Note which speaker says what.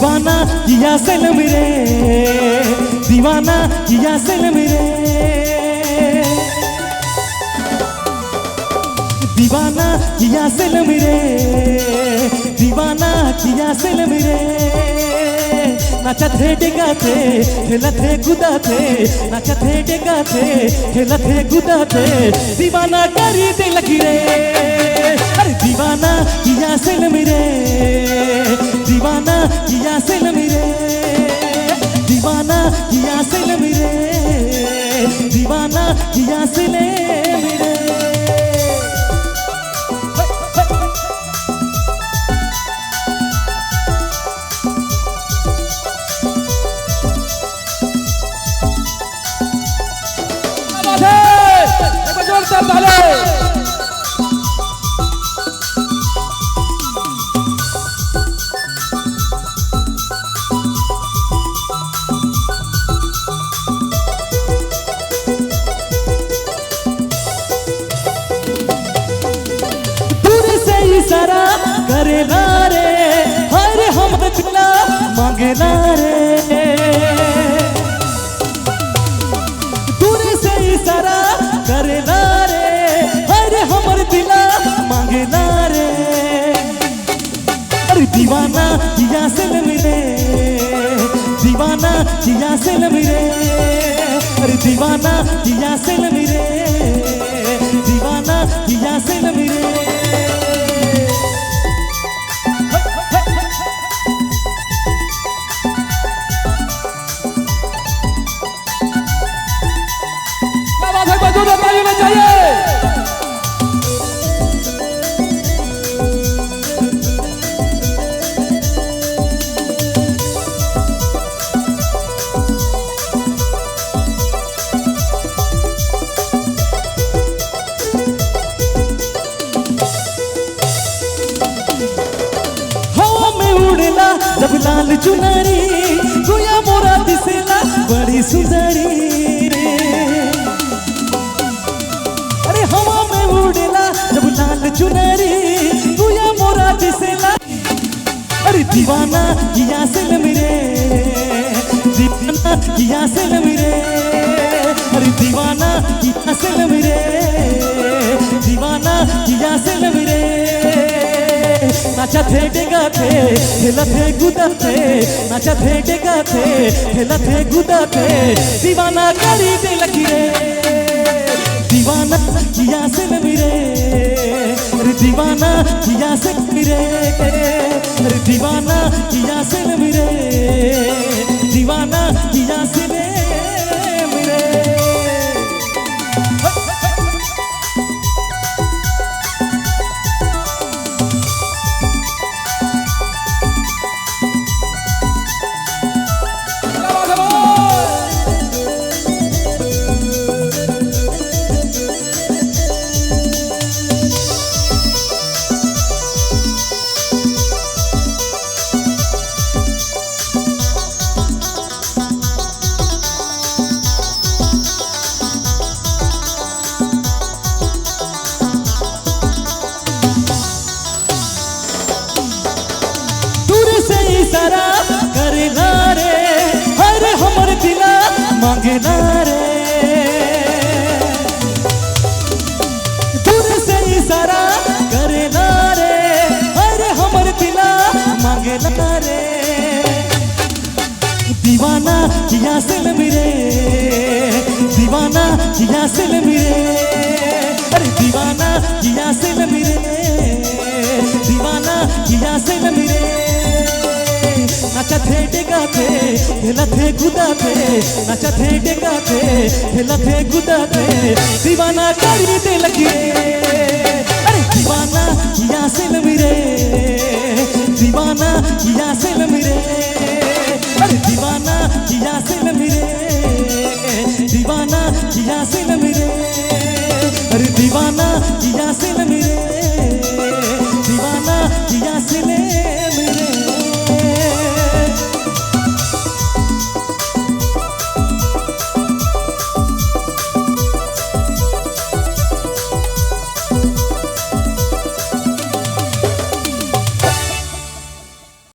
Speaker 1: दीवाना किया सनम रे, दीवाना किया सनम रे, दीवाना किया सनम रे, दीवाना किया सनम रे। नाचा थे डेगा थे, खेला थे गुदा थे, नाचा थे डेगा थे, खेला थे गुदा थे, दीवाना करी दे लगी रे। अरे दीवाना किया सनम रे, दीवाना किया सनम रे, दीवाना किया सनम रे, दीवाना किया सनम रे। इशारा करेला रे, हरे हम दिला मांगेला रे, दूर से इशारा करेला रे, हरे हमर दिला मांगेला रे। अरे दीवाना किया सनम रे, दीवाना किया सनम रे, अरे दीवाना किया सनम रे, दीवाना किया सनम रे। जब लाल चुनरी गुया मोरा दिसेला बड़ी सुंदरी, अरे हवा में उड़ेला जब लाल चुनरी गुया मोरा दिसेला। अरे दीवाना किया सनम रे, दीवाना किया सनम रे, अरे दीवाना किया सनम रे, दीवाना किया सनम रे। नाचा थे डेगा थे, खेला थे गुदा थे, नाचा थे डेगा थे, खेला थे गुदा थे, दीवाना करी दे लगी रे। दीवाना किया सनम रे, अरे दीवाना किया सनम रे, अरे दीवाना किया सनम रे, दीवाना किया सनम रे। इशारा करेला रे, हरे हमर दिला मांगेला रे, दूर से इशारा करेला रे, हरे हमर दिला मांगेला रे। दीवाना किया सनम रे, दीवाना किया सनम रे, अरे दीवाना किया सनम रे, दीवाना किया सनम रे। नाचा थे डेगा थे, खेला थे गुदा थे, नाचा थे डेगा थे, खेला थे गुदा थे, दीवाना करी दे लगी रे। अरे दीवाना किया सनम रे, दीवाना किया सनम रे, अरे दीवाना किया सनम रे, दीवाना किया सनम